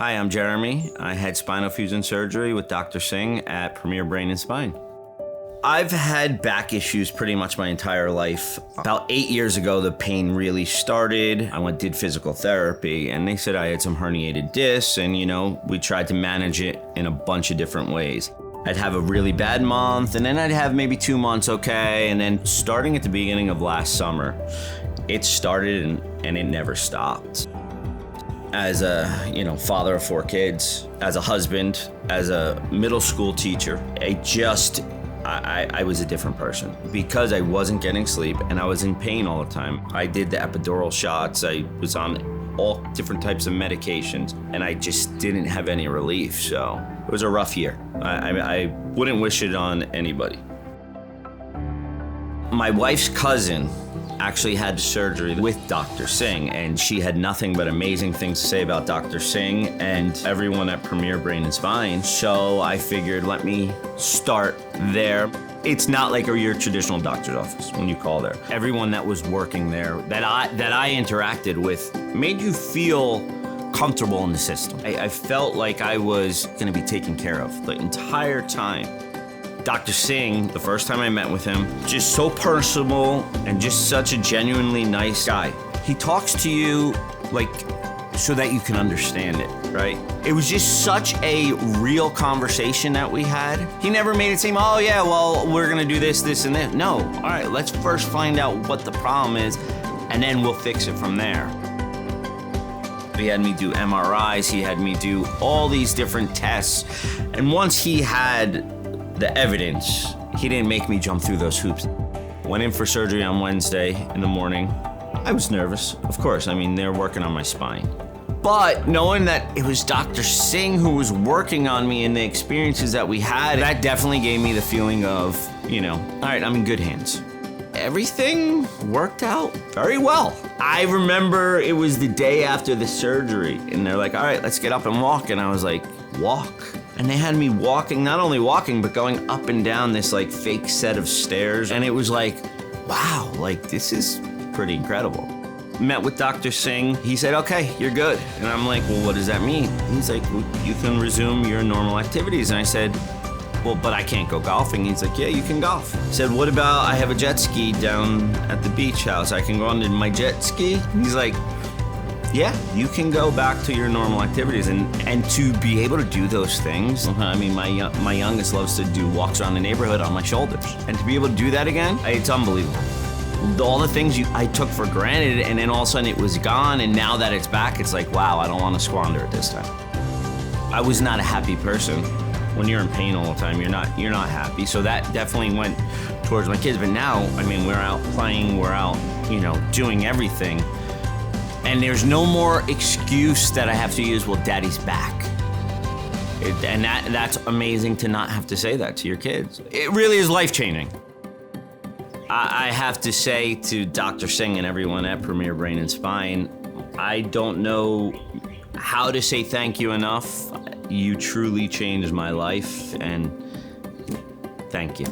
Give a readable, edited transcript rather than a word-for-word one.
Hi, I'm Jeremy. I had spinal fusion surgery with Dr. Singh at Premier Brain and Spine. I've had back issues pretty much my entire life. About 8 years ago, the pain really started. Did physical therapy, and they said I had some herniated discs, and we tried to manage it in a bunch of different ways. I'd have a really bad month, and then I'd have maybe 2 months okay, and then starting at the beginning of last summer, it started and it never stopped. As a father of 4 kids, as a husband, as a middle school teacher, I was a different person because I wasn't getting sleep and I was in pain all the time. I did the epidural shots, I was on all different types of medications, and I just didn't have any relief. So it was a rough year. I wouldn't wish it on anybody. My wife's cousin actually had surgery with Dr. Singh, and she had nothing but amazing things to say about Dr. Singh and everyone at Premier Brain and Spine. So I figured, let me start there. It's not like your traditional doctor's office when you call there. Everyone that was working there that I interacted with made you feel comfortable in the system. I felt like I was gonna be taken care of the entire time. Dr. Singh, the first time I met with him, just so personable and just such a genuinely nice guy. He talks to you like so that you can understand it, right? It was just such a real conversation that we had. He never made it seem, oh yeah, well, we're gonna do this, this, and that. No, all right, let's first find out what the problem is, and then we'll fix it from there. He had me do MRIs, he had me do all these different tests, and once he had the evidence, he didn't make me jump through those hoops. Went in for surgery on Wednesday in the morning. I was nervous, of course. They're working on my spine. But knowing that it was Dr. Singh who was working on me and the experiences that we had, that definitely gave me the feeling of, all right, I'm in good hands. Everything worked out very well. I remember it was the day after the surgery, and they're like, all right, let's get up and walk. And I was like, walk? And they had me walking, not only walking, but going up and down this fake set of stairs. And it was like, wow, this is pretty incredible. Met with Dr. Singh. He said, okay, you're good. And I'm like, well, what does that mean? He's like, well, you can resume your normal activities. And I said, well, but I can't go golfing. He's like, yeah, you can golf. I said, what about I have a jet ski down at the beach house? I can go on my jet ski? He's like, yeah, you can go back to your normal activities, and to be able to do those things. My youngest loves to do walks around the neighborhood on my shoulders, and to be able to do that again, it's unbelievable. All the things I took for granted, and then all of a sudden it was gone, and now that it's back, it's like, wow, I don't want to squander it this time. I was not a happy person. When you're in pain all the time, you're not happy. So that definitely went towards my kids. But now, we're out playing, we're out, doing everything. And there's no more excuse that I have to use, well, daddy's back. And that's amazing to not have to say that to your kids. It really is life-changing. I have to say to Dr. Singh and everyone at Premier Brain and Spine, I don't know how to say thank you enough. You truly changed my life, and thank you.